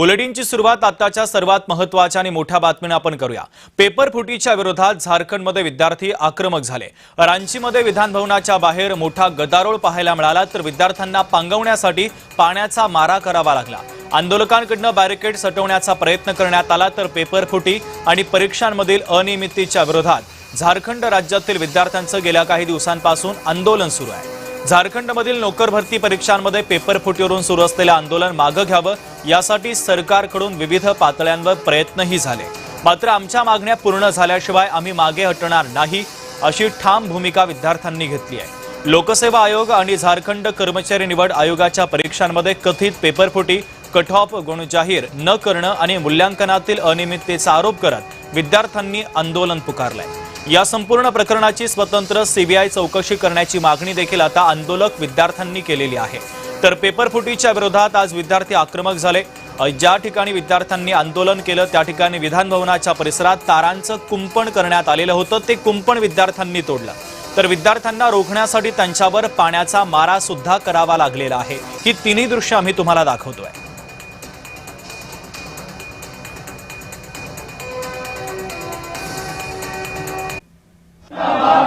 बुलेटिनची सुरुवात आताच्या सर्वात महत्त्वाच्या आणि मोठ्या बातमीने आपण करूया। पेपर फुटीच्या विरोधात झारखंडमध्ये विद्यार्थी आक्रमक झाले। रांचीमध्ये विधान भवनाच्या बाहेर मोठा गदारोळ पाहायला मिळाला, तर विद्यार्थ्यांना पांगवण्यासाठी पाण्याचा मारा करावा लागला। आंदोलकांकडून बॅरिकेड सटवण्याचा प्रयत्न करण्यात आला, तर पेपर फुटी आणि परीक्षांमधील अनियमिततेच्या विरोधात झारखंड राज्यातील विद्यार्थ्यांचं गेल्या काही दिवसांपासून आंदोलन सुरू आहे। झारखंडमधील नोकर भरती परीक्षांमध्ये पेपर फुटीवरून सुरू असलेले आंदोलन मागे घ्यावं यासाठी सरकारकडून विविध पातळ्यांवर प्रयत्नही झाले, मात्र आमच्या मागण्या पूर्ण झाल्याशिवाय आम्ही मागे हटणार नाही अशी ठाम भूमिका विद्यार्थ्यांनी घेतली आहे। लोकसेवा आयोग आणि झारखंड कर्मचारी निवड आयोगाच्या परीक्षांमध्ये कथित पेपर फुटी, कट ऑफ गुण जाहीर न करणं आणि मूल्यांकनातील अनियमिततेचा आरोप करत विद्यार्थ्यांनी आंदोलन पुकारलंय। या संपूर्ण प्रकरणाची स्वतंत्र सीबीआय चौकशी करण्याची मागणी देखील आता आंदोलक विद्यार्थ्यांनी केलेली आहे। तर पेपर फुटीच्या विरोधात आज विद्यार्थी आक्रमक झाले। ज्या ठिकाणी विद्यार्थ्यांनी आंदोलन केलं त्या ठिकाणी विधान भवनाच्या परिसरात तारांचं कुंपण करण्यात आलेलं होतं, ते कुंपण विद्यार्थ्यांनी तोडलं, तर विद्यार्थ्यांना रोखण्यासाठी त्यांच्यावर पाण्याचा मारा सुद्धा करावा लागलेला आहे। ही तिन्ही दृश्य आम्ही तुम्हाला दाखवतोय।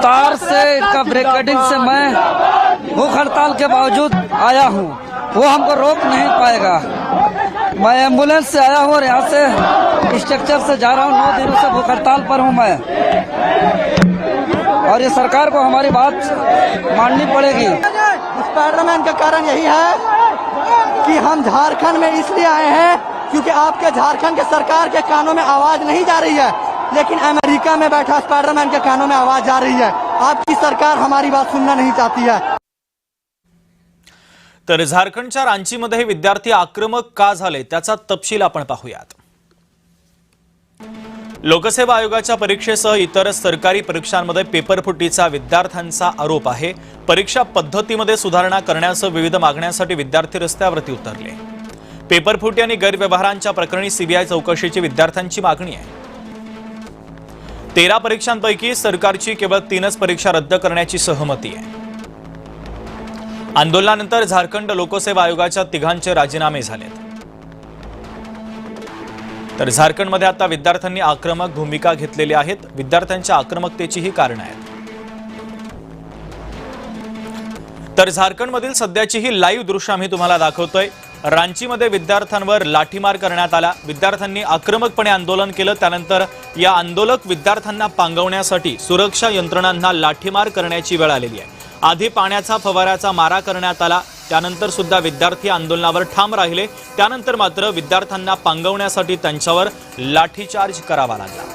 तार से का ब्रेकेटिंग से मैं भूख हड़ताल के बावजूद आया हूँ, वो हमको रोक नहीं पाएगा। मैं एम्बुलेंस से आया हूँ और यहाँ से स्ट्रक्चर से जा रहा हूँ। 9 दिनों से भूख हड़ताल पर हूँ मैं, और ये सरकार को हमारी बात माननी पड़ेगी। स्पाइडरमैन का कारण यही है कि हम झारखंड में इसलिए आए हैं क्योंकि आपके झारखंड के सरकार के कानों में आवाज नहीं जा रही है, लेकिन अमेरिका में बैठा स्पाइडरमैन के कानों में आवाज जा रही है। आपकी सरकार हमारी बात सुनना नहीं चाहती है। तर झारखंडच्या रांचीमध्ये हे विद्यार्थी आक्रमक का झाले त्याचा तपशील आपण पाहूयात। लोकसेवा आयोगाच्या परीक्षेसह इतर सरकारी परीक्षांमध्ये पेपर फुटीचा विद्यार्थ्यांचा आरोप आहे। परीक्षा पद्धतीमध्ये सुधारणा करण्यासह विविध मागण्यांसाठी विद्यार्थी रस्त्यावरती उतरले। पेपर फुटी आणि गैरव्यवहारांच्या प्रकरणी सीबीआय चौकशीची विद्यार्थ्यांची मागणी आहे। 13 परीक्षांपैकी सरकारची केवळ 3च परीक्षा रद्द करण्याची सहमती आहे। आंदोलनानंतर झारखंड लोकसेवा आयोगाच्या 3घांचे राजीनामे झालेत। तर झारखंडमध्ये आता विद्यार्थ्यांनी आक्रमक भूमिका घेतलेली आहेत। विद्यार्थ्यांच्या आक्रमकतेची ही कारण आहेत। तर झारखंडमधील सध्याची ही लाईव्ह दृश्य आम्ही तुम्हाला दाखवतोय। रांचीमध्ये विद्यार्थ्यांवर लाठीमार करण्यात आला। विद्यार्थ्यांनी आक्रमकपणे आंदोलन केलं, त्यानंतर या आंदोलक विद्यार्थ्यांना पांगवण्यासाठी सुरक्षा यंत्रणांना लाठीमार करण्याची वेळ आलेली आहे। आधी पाण्याचा फवाऱ्याचा मारा करण्यात आला, त्यानंतर सुद्धा विद्यार्थी आंदोलनावर ठाम राहिले, त्यानंतर मात्र विद्यार्थ्यांना पांगवण्यासाठी त्यांच्यावर लाठीचार्ज करावा लागला।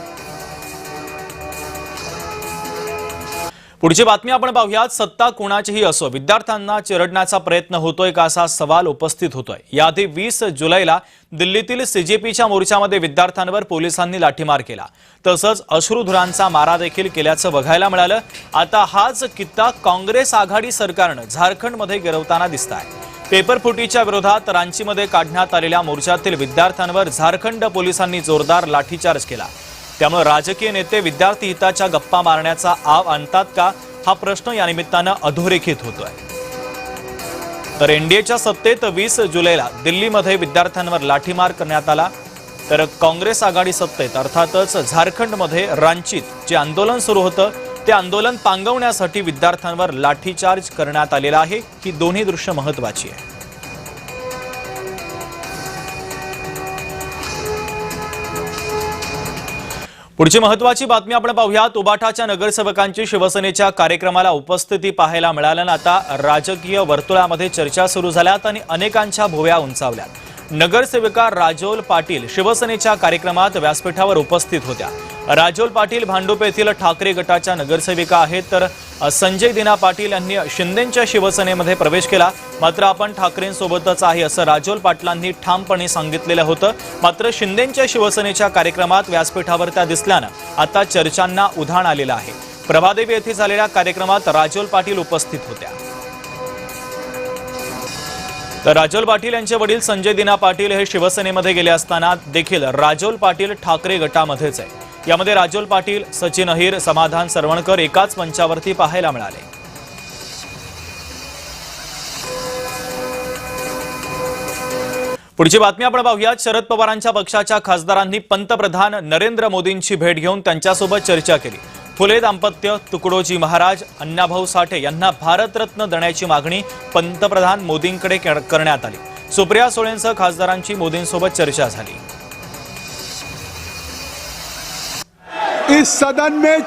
पुढची बातमी आपण पाहूयात। सत्ता कोणाचीही असो, विद्यार्थ्यांना चिरडण्याचा प्रयत्न होतोय का असा सवाल उपस्थित होतोय। याआधी 20 जुलैला दिल्लीतील सीजेपीच्या मोर्चामध्ये विद्यार्थ्यांवर पोलिसांनी लाठीमार केला, तसंच अश्रुधुरांचा मारा देखील केल्याचं बघायला मिळालं। आता हाच कित्ता काँग्रेस आघाडी सरकारनं झारखंडमध्ये गिरवताना दिसतंय। पेपर फुटीच्या विरोधात रांचीमध्ये काढण्यात आलेल्या मोर्चातील विद्यार्थ्यांवर झारखंड पोलिसांनी जोरदार लाठीचार्ज केला। त्यामुळे राजकीय नेते विद्यार्थी हिताच्या गप्पा मारण्याचा आव आणतात का, हा प्रश्न या निमित्तानं अधोरेखित होतोय। तर एनडीएच्या सत्तेत 20 जुलैला दिल्लीमध्ये विद्यार्थ्यांवर लाठीमार करण्यात आला, तर काँग्रेस आघाडी सत्तेत अर्थातच झारखंडमध्ये रांचीत जे आंदोलन सुरू होतं ते आंदोलन पांगवण्यासाठी विद्यार्थ्यांवर लाठीचार्ज करण्यात आलेला आहे। ही दोन्ही दृश्य महत्त्वाची आहे। पुढची महत्त्वाची बातमी आपण पाहूयात। उबाठाच्या नगरसेवकांची शिवसेनेच्या कार्यक्रमाला उपस्थिती पाहायला मिळाल्यानं आता राजकीय वर्तुळामध्ये चर्चा सुरू झाल्यात आणि अनेकांच्या भुवया उंचावल्यात। नगरसेविका राजोल पाटील शिवसेनेच्या कार्यक्रमात व्यासपीठावर उपस्थित होत्या। राजोल पाटील भांडूप येथील ठाकरे गटाच्या नगरसेविका आहेत, तर संजय दिना पाटील यांनी शिंदेंच्या शिवसेनेमध्ये प्रवेश केला। मात्र आपण ठाकरेंसोबतच आहे असं राजोल पाटलांनी ठामपणे सांगितलेलं होतं। मात्र शिंदेंच्या शिवसेनेच्या कार्यक्रमात व्यासपीठावर त्या दिसल्यानं आता चर्चांना उधाण आलेलं आहे। प्रभादेवी येथे झालेल्या कार्यक्रमात राजोल पाटील उपस्थित होत्या। तर राजोल पाटील यांचे वडील संजय दिना पाटील हे शिवसेनेमध्ये गेले असताना देखील राजोल पाटील ठाकरे गटामध्येच आहे। यामध्ये राजोल पाटील, सचिन अहिर, समाधान सरवणकर एकाच मंचावरती पाहायला मिळाले। पुढची बातमी आपण पाहूयात। शरद पवारांच्या पक्षाच्या खासदारांनी पंतप्रधान नरेंद्र मोदींची भेट घेऊन त्यांच्यासोबत चर्चा केली। फुले दाम्पत्य, तुकडोजी महाराज, अण्णाभाऊ साठे यांना भारतरत्न देण्याची मागणी पंतप्रधान मोदींकडे करण्यात आली। सुप्रिया सुळेंसह खासदारांची मोदींसोबत चर्चा झाली। इस सदन में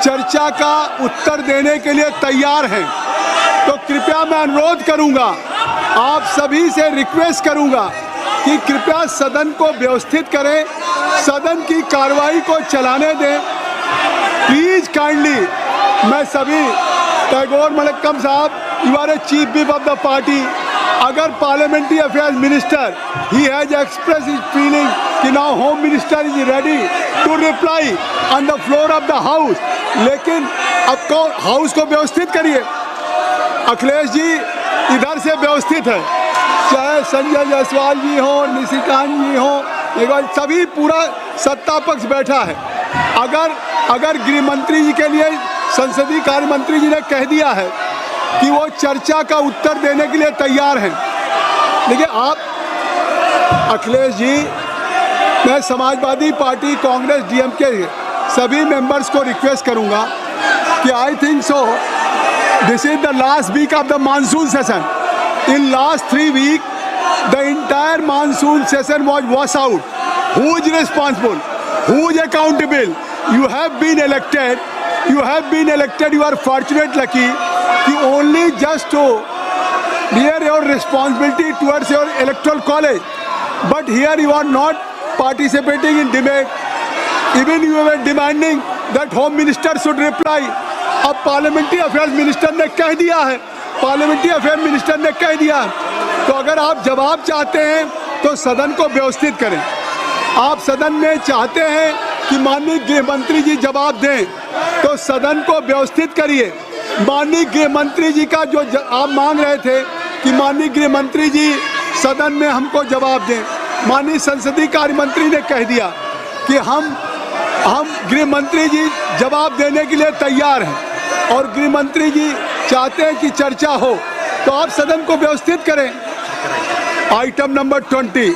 चर्चा का उत्तर देने के लिए तैयार हैं, तो कृपया मैं अनुरोध करूंगा, आप सभी से रिक्वेस्ट करूंगा कि कृपया सदन को व्यवस्थित करें, सदन की कार्रवाई को चलाने दें। प्लीज काइंडली, मैं सभी Tagore Manickam sahab, you are a chief whip of the party. अगर parliamentary affairs minister he has express his feeling कि now home minister is ready to reply on the floor of the house, लेकिन अब को house को व्यवस्थित करिए। अखिलेश जी इधर से व्यवस्थित है, चाहे संजय जायसवाल जी हो, निशिकांत जी हो, एक बार सभी पूरा सत्ता पक्ष बैठा है। अगर गृह मंत्री जी के लिए संसदीय कार्य मंत्री जी ने कह दिया है कि वो चर्चा का उत्तर देने के लिए तैयार हैं, देखिए आप अखिलेश जी, मैं समाजवादी पार्टी, कांग्रेस, डीएमके सभी मेंबर्स को रिक्वेस्ट करूंगा कि I think so this is the last week of the monsoon session. In last 3 weeks the entire monsoon session was washed out. Who is responsible? Who is accountable? You have been elected. You are fortunate, lucky कि only just to bear your responsibility towards your electoral college, but here you are not participating in debate. Even you were demanding that home minister should reply. अब parliamentary affairs minister ने कह दिया है, तो अगर आप जवाब चाहते हैं तो सदन को व्यवस्थित करें। आप सदन में चाहते हैं कि माननीय गृह मंत्री जी जवाब दें, तो सदन को व्यवस्थित करिए। माननीय गृह मंत्री जी का जो आप मांग रहे थे कि माननीय गृह मंत्री जी सदन में हमको जवाब दें, माननीय संसदीय कार्य मंत्री ने कह दिया कि हम गृह मंत्री जी जवाब देने के लिए तैयार हैं, और गृह मंत्री जी चाहते हैं कि चर्चा हो, तो आप सदन को व्यवस्थित करें। Item number 20,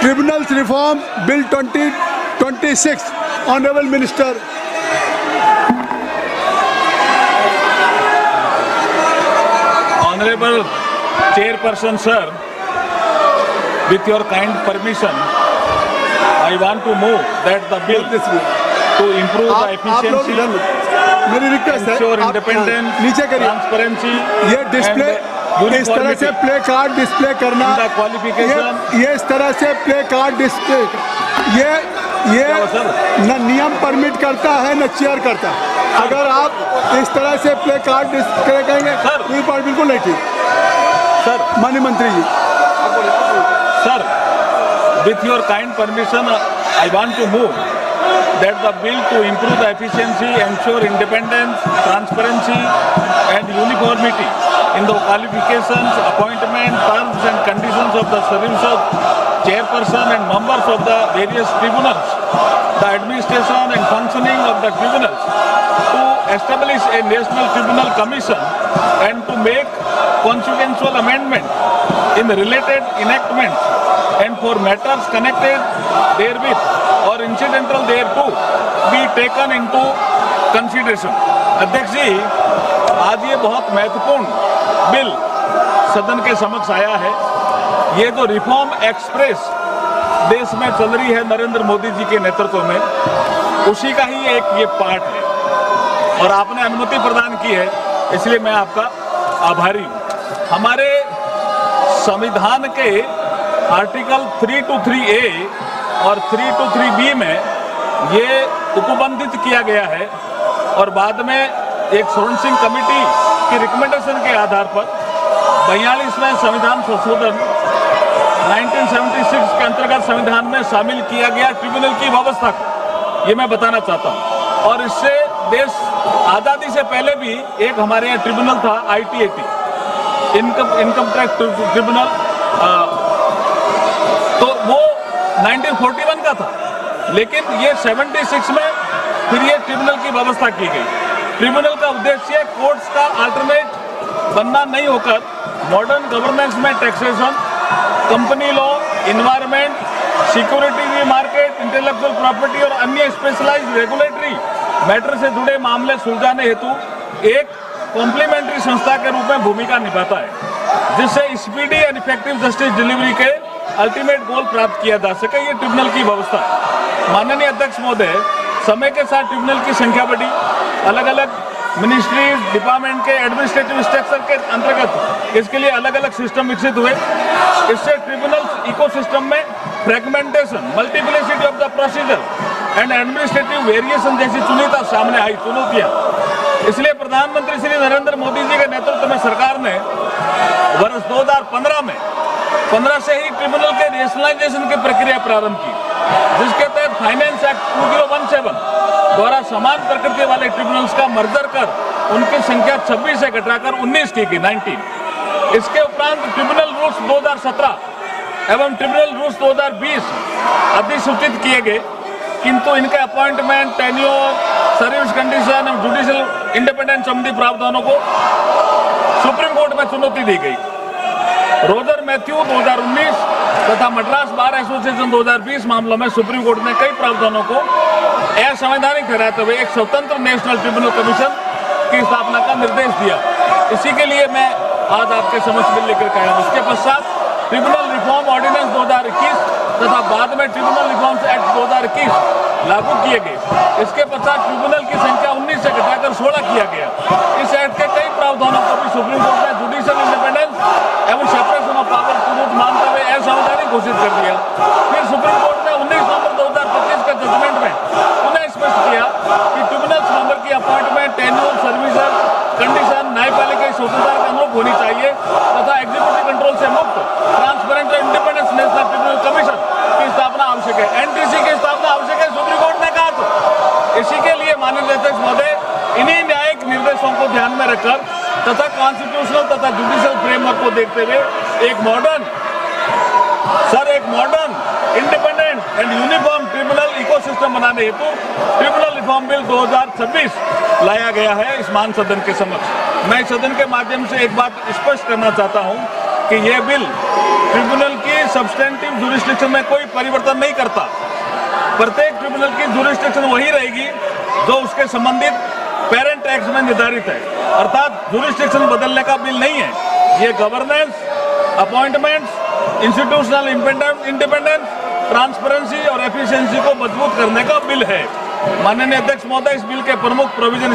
tribunals reform bill 2026, honourable minister. Honorable Chairperson sir, with your kind permission, I want to move that the bill to improve the efficiency, मेरी रिक्वेस्ट है, ensure independence, नीचे करिए, transparency, ये डिस्प्ले इस तरह से प्ले कार्ड डिस्प्ले करना, the qualification, ये इस तरह से प्ले कार्ड डिस्प्ले, ये न नियम परमिट करता है न चेयर करता। अगर आप इस तरह से प्ले कार्ड डिस्प्ले करेंगे तो ये बात बिल्कुल नहीं ठीक। सर, माननीय मंत्री जी, sir, with your kind permission, I want to move that the bill to improve the efficiency, ensure independence, transparency and uniformity in the qualifications, appointment, terms and conditions of the service of chairperson and members of the various tribunals, the administration and functioning of the tribunals, to establish a national tribunal commission and to make consequential amendment in related enactments and for matters connected therewith or incidental thereto be taken into consideration. अध्यक्ष जी, आज ये बहुत महत्वपूर्ण bill सदन के समक्ष आया है। ये जो रिफॉर्म एक्सप्रेस देश में चल रही है नरेंद्र मोदी जी के नेतृत्व में, उसी का ही एक ये पार्ट है, और आपने अनुमति प्रदान की है, इसलिए मैं आपका आभारी हूँ। हमारे संविधान के आर्टिकल 323A और 323B में ये उपबंधित किया गया है, और बाद में एक स्वर्ण सिंह कमेटी की रिकमेंडेशन के आधार पर 42वें संविधान संशोधन 1976 के अंतर्गत संविधान में शामिल किया गया ट्रिब्यूनल की व्यवस्था को, ये मैं बताना चाहता हूँ। और इससे देश आज़ादी से पहले भी एक हमारे यहाँ ट्रिब्यूनल था, ITAT, इनकम टैक्स ट्रिब्यूनल, तो वो 1941 का था, लेकिन ये 76 में फिर ये ट्रिब्यूनल की व्यवस्था की गई। ट्रिब्यूनल का उद्देश्य कोर्ट्स का अल्टरनेट बनना नहीं होकर मॉडर्न गवर्नेंस में taxation company law, environment, security market, intellectual property और अन्य स्पेशलाइज्ड रेगुलेटरी मैटर से जुड़े मामले सुलझाने हेतु एक कॉम्प्लीमेंट्री संस्था के रूप में भूमिका निभाता है, जिससे speedy and effective justice delivery के अल्टीमेट गोल प्राप्त किया जा सके। ये ट्रिब्यूनल की व्यवस्था है। माननीय अध्यक्ष महोदय, समय के साथ ट्रिब्यूनल की संख्या बढ़ी, अलग अलग मिनिस्ट्रीज, डिपार्टमेंट के एडमिनिस्ट्रेटिव स्ट्रक्चर के अंतर्गत इसके लिए अलग अलग सिस्टम विकसित हुए। इससे ट्रिब्यूनल इकोसिस्टम में fragmentation, multiplicity of the procedure and administrative variation जैसी चुनौतियां सामने आई चुनौतियां। इसलिए प्रधानमंत्री श्री नरेंद्र मोदी जी के नेतृत्व में सरकार ने वर्ष 2015 में 15 से ही ट्रिब्यूनल के नेशनलाइजेशन की प्रक्रिया प्रारंभ की, जिसके तहत फाइनेंस एक्ट 2017 द्वारा समान प्रकृति वाले ट्रिब्यूनल्स का मर्जर कर उनकी संख्या 26 से घटाकर 19 की 19। इसके उपरांत ट्रिब्यूनल रूल्स 2017 एवं ट्रिब्यूनल रूल्स 2020 अधिसूचित किए गए, किंतु इनके अपॉइंटमेंट, टेन्योर, सर्विस कंडीशन और जुडिशियल इंडिपेंडेंस संबंधी प्रावधानों को सुप्रीम कोर्ट में चुनौती दी गई। रोजर मैथ्यू 2019 तथा मद्रास बार एसोसिएशन 2020 मामलों में सुप्रीम कोर्ट ने कई प्रावधानों को असंवैधानिक ठहराते हुए एक स्वतंत्र नेशनल ट्रिब्यूनल कमीशन की स्थापना का निर्देश दिया। इसी के लिए मैं आज आपके समक्ष बिल लेकर आया हूँ। इसके पश्चात ट्रिब्यूनल रिफॉर्म ऑर्डिनेंस 2021 तथा बाद में ट्रिब्यूनल रिफॉर्म्स एक्ट 2021 लागू किए गए। इसके पश्चात ट्रिब्यूनल की संख्या 19 से घटाकर 16 किया गया। इस एक्ट के कई प्रावधानों को भी सुप्रीम कोर्ट ने जुडिशियल इंडिपेंडेंस एवं सेपरेशन ऑफ पावर सबूत मानते हुए असंवैधानिक घोषित कर दिया। फिर सुप्रीम कोर्ट ने 19 नवंबर 2025 के जजमेंट में पुनः स्पष्ट किया कि ट्रिब्यूनल मेंबर की अपॉइंटमेंट, टेन्योर, सर्विसेज कंडीशन न्यायपालिका स्वतंत्रता के अनुरूप होनी चाहिए तथा एग्जीक्यूटिव कंट्रोल से मुक्त, ट्रांसपेरेंट और इंडिपेंडेंस नेशनल ट्रिब्यूनल कमीशन की स्थापना आवश्यक है। एनटीसी की स्थापना आवश्यक है, सुप्रीम कोर्ट ने कहा था। इसी के लिए माननीय अध्यक्ष महोदय, इन्हीं न्यायिक निर्देशों को ध्यान में रखकर तथा कॉन्स्टिट्यूशनल तथा जुडिशियल फ्रेमवर्क को देखते हुए एक modern, independent and uniform tribunal ecosystem बनाने हेतु ट्रिब्यूनल रिफॉर्म बिल 2026 लाया गया है इस मान सदन के समक्ष। मैं सदन के माध्यम से एक बात स्पष्ट करना चाहता हूं कि यह बिल ट्रिब्यूनल की सब्सटेंटिव जुरिस्डिक्शन में कोई परिवर्तन नहीं करता। प्रत्येक ट्रिब्यूनल की जुरिस्डिक्शन वही रहेगी जो उसके संबंधित पेरेंट एक्ट में निर्धारित है, अर्थात जुरिस्डिक्शन बदलने का बिल नहीं है। ये governance, appointments, institutional independence, transparency और एफिशिएंसी को मजबूत करने का बिल है। माननीय अध्यक्ष महोदय, इस बिल के प्रमुख प्रोविजन